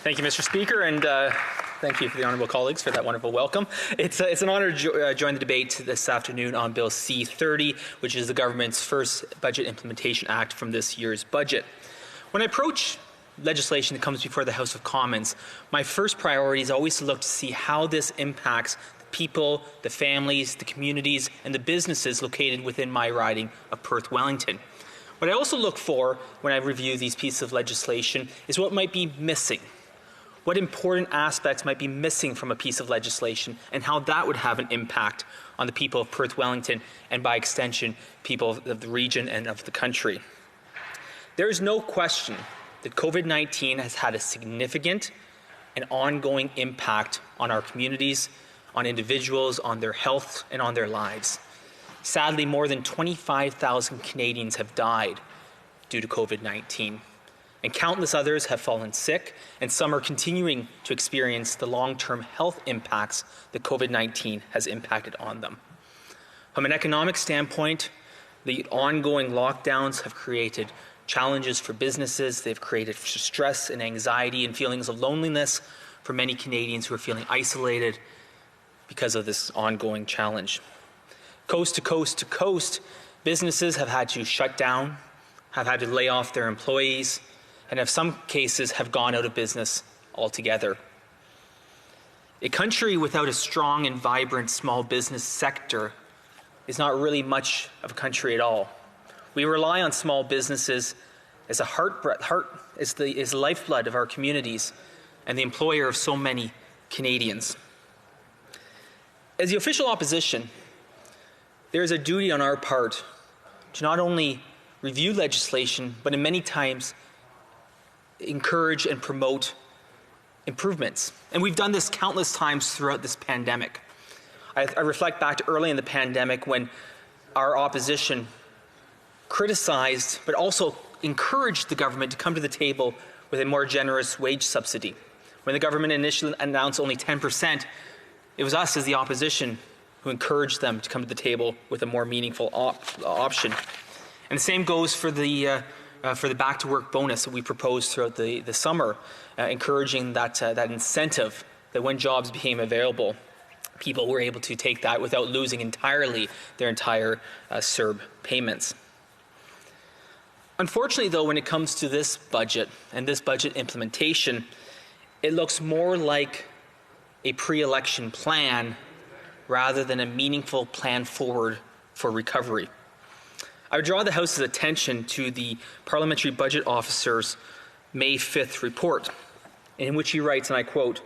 Thank you, Mr. Speaker, and thank you for the honourable colleagues for that wonderful welcome. It's an honour to join the debate this afternoon on Bill C-30, which is the government's first Budget Implementation Act from this year's budget. When I approach legislation that comes before the House of Commons, my first priority is always to look to see how this impacts the people, the families, the communities, and the businesses located within my riding of Perth, Wellington. What I also look for when I review these pieces of legislation is what might be missing. What important aspects might be missing from a piece of legislation and how that would have an impact on the people of Perth, Wellington, and by extension, people of the region and of the country. There is no question that COVID-19 has had a significant and ongoing impact on our communities, on individuals, on their health, and on their lives. Sadly, more than 25,000 Canadians have died due to COVID-19. And countless others have fallen sick, and some are continuing to experience the long-term health impacts that COVID-19 has impacted on them. From an economic standpoint, the ongoing lockdowns have created challenges for businesses. They've created stress and anxiety and feelings of loneliness for many Canadians who are feeling isolated because of this ongoing challenge. Coast to coast to coast, businesses have had to shut down, have had to lay off their employees, and in some cases have gone out of business altogether. A country without a strong and vibrant small business sector is not really much of a country at all. We rely on small businesses as the lifeblood of our communities and the employer of so many Canadians. As the official opposition, there is a duty on our part to not only review legislation, but in many times encourage and promote improvements. And we've done this countless times throughout this pandemic. I reflect back to early in the pandemic when our opposition criticized but also encouraged the government to come to the table with a more generous wage subsidy. When the government initially announced only 10%, it was us as the opposition who encouraged them to come to the table with a more meaningful option. And the same goes for the back-to-work bonus that we proposed throughout the summer, encouraging that incentive that when jobs became available, people were able to take that without losing entirely their entire CERB payments. Unfortunately, though, when it comes to this budget and this budget implementation, it looks more like a pre-election plan rather than a meaningful plan forward for recovery. I would draw the House's attention to the Parliamentary Budget Officer's May 5th report, in which he writes, and I quote,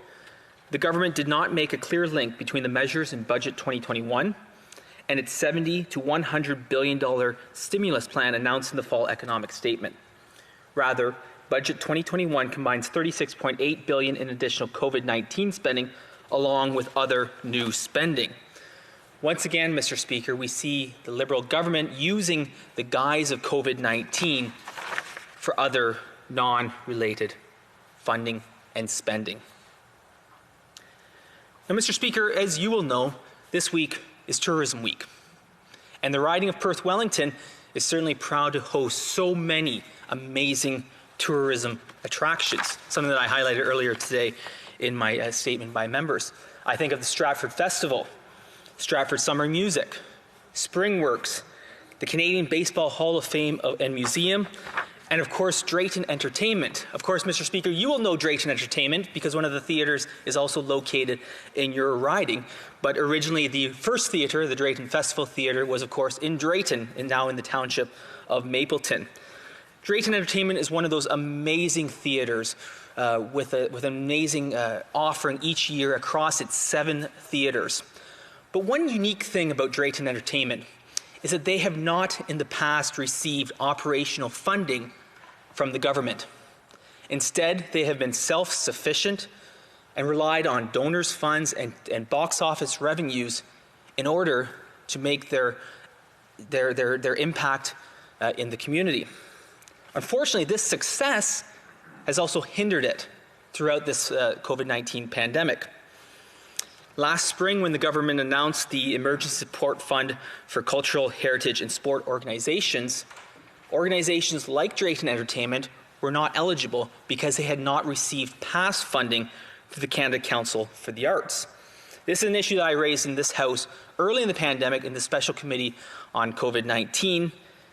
"The government did not make a clear link between the measures in Budget 2021 and its $70 to $100 billion stimulus plan announced in the fall economic statement. Rather, Budget 2021 combines $36.8 billion in additional COVID-19 spending along with other new spending." Once again, Mr. Speaker, we see the Liberal government using the guise of COVID-19 for other non-related funding and spending. Now, Mr. Speaker, as you will know, this week is Tourism Week. And the riding of Perth Wellington is certainly proud to host so many amazing tourism attractions, something that I highlighted earlier today in my statement by members. I think of the Stratford Festival, Stratford Summer Music, Springworks, the Canadian Baseball Hall of Fame and Museum, and of course Drayton Entertainment. Of course, Mr. Speaker, you will know Drayton Entertainment because one of the theatres is also located in your riding. But originally the first theatre, the Drayton Festival Theatre, was of course in Drayton and now in the township of Mapleton. Drayton Entertainment is one of those amazing theatres with an amazing offering each year across its 7 theatres. But one unique thing about Drayton Entertainment is that they have not in the past received operational funding from the government. Instead, they have been self-sufficient and relied on donors' funds and box office revenues in order to make their impact in the community. Unfortunately, this success has also hindered it throughout this COVID-19 pandemic. Last spring, when the government announced the Emergency Support Fund for Cultural, Heritage and Sport organizations like Drayton Entertainment were not eligible because they had not received past funding through the Canada Council for the Arts. This is an issue that I raised in this House early in the pandemic in the Special Committee on COVID-19,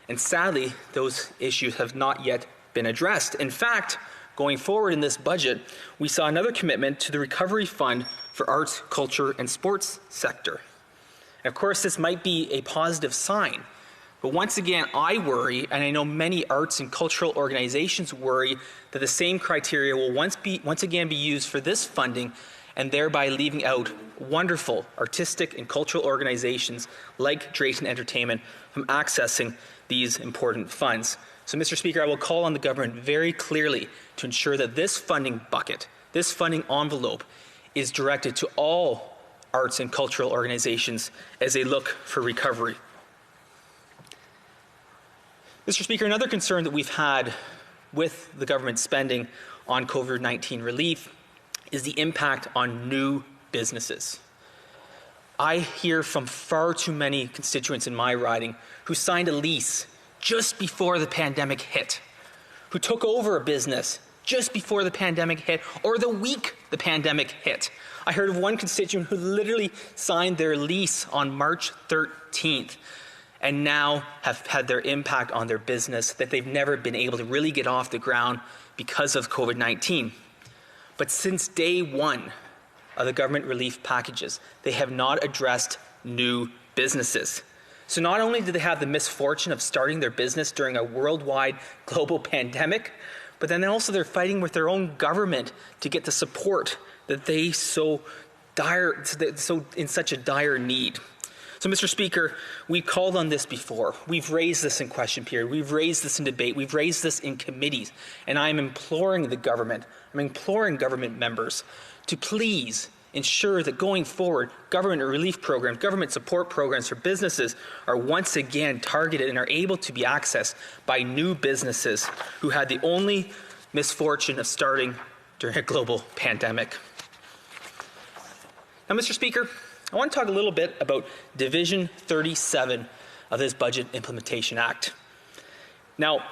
and sadly, those issues have not yet been addressed. In fact, going forward in this budget, we saw another commitment to the Recovery Fund for Arts, Culture, and Sports sector. And of course, this might be a positive sign, but once again, I worry, and I know many arts and cultural organizations worry, that the same criteria will once again be used for this funding, and thereby leaving out wonderful artistic and cultural organizations like Drayton Entertainment from accessing these important funds. So, Mr. Speaker, I will call on the government very clearly to ensure that this funding bucket, this funding envelope, is directed to all arts and cultural organizations as they look for recovery. Mr. Speaker, another concern that we've had with the government spending on COVID-19 relief is the impact on new businesses. I hear from far too many constituents in my riding who signed a lease just before the pandemic hit, who took over a business just before the pandemic hit or the week the pandemic hit. I heard of one constituent who literally signed their lease on March 13th and now have had their impact on their business that they've never been able to really get off the ground because of COVID-19. But since day one of the government relief packages, they have not addressed new businesses. So not only do they have the misfortune of starting their business during a worldwide global pandemic, but then also they're fighting with their own government to get the support that they in such a dire need. So, Mr. Speaker, we've called on this before. We've raised this in question period. We've raised this in debate. We've raised this in committees. And I'm imploring the government, I'm imploring government members to please ensure that going forward, government relief programs, government support programs for businesses are once again targeted and are able to be accessed by new businesses who had the only misfortune of starting during a global pandemic. Now, Mr. Speaker, I want to talk a little bit about Division 37 of this Budget Implementation Act. Now,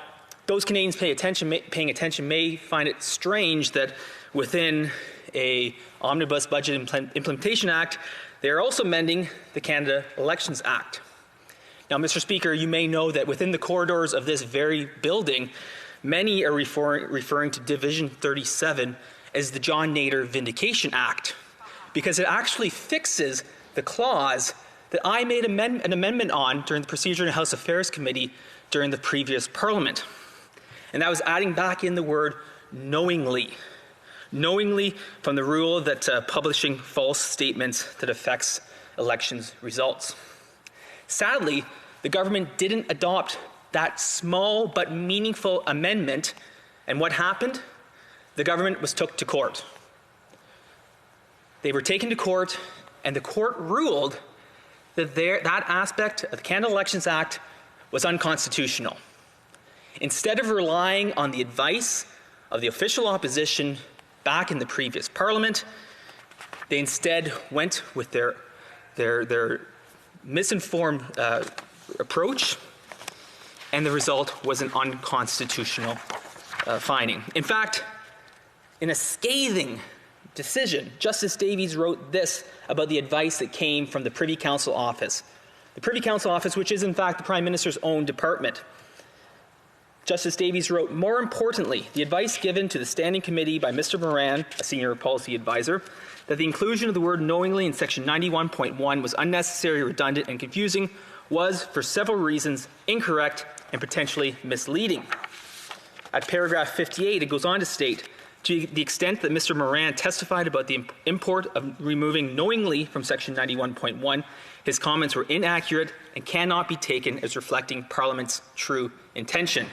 those Canadians paying attention may find it strange that within an Omnibus Budget Implementation Act, they are also amending the Canada Elections Act. Now, Mr. Speaker, you may know that within the corridors of this very building, many are referring to Division 37 as the John Nader Vindication Act, because it actually fixes the clause that I made an amendment on during the Procedure and House Affairs Committee during the previous Parliament. And that was adding back in the word knowingly. Knowingly from the rule that publishing false statements that affects elections results. Sadly, the government didn't adopt that small but meaningful amendment, and what happened? The government was took to court. They were taken to court, and the court ruled that that aspect of the Canada Elections Act was unconstitutional. Instead of relying on the advice of the official opposition back in the previous Parliament, they instead went with their misinformed approach, and the result was an unconstitutional finding. In fact, in a scathing decision, Justice Davies wrote this about the advice that came from the Privy Council Office. The Privy Council Office, which is in fact the Prime Minister's own department. Justice Davies wrote, "More importantly, the advice given to the Standing Committee by Mr. Moran, a senior policy advisor, that the inclusion of the word knowingly in Section 91.1 was unnecessary, redundant, and confusing was, for several reasons, incorrect and potentially misleading." At paragraph 58, it goes on to state, "To the extent that Mr. Moran testified about the import of removing knowingly from Section 91.1, his comments were inaccurate and cannot be taken as reflecting Parliament's true intention."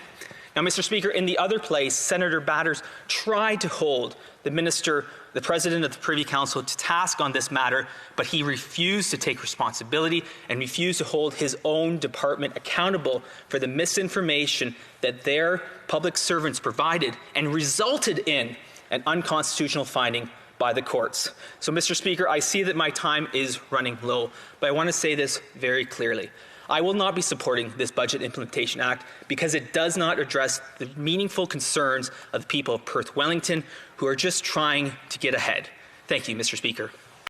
Now, Mr. Speaker, in the other place, Senator Batters tried to hold the Minister, the President of the Privy Council, to task on this matter, but he refused to take responsibility and refused to hold his own department accountable for the misinformation that their public servants provided and resulted in an unconstitutional finding by the courts. So, Mr. Speaker, I see that my time is running low, but I want to say this very clearly. I will not be supporting this Budget Implementation Act because it does not address the meaningful concerns of the people of Perth Wellington who are just trying to get ahead. Thank you, Mr. Speaker.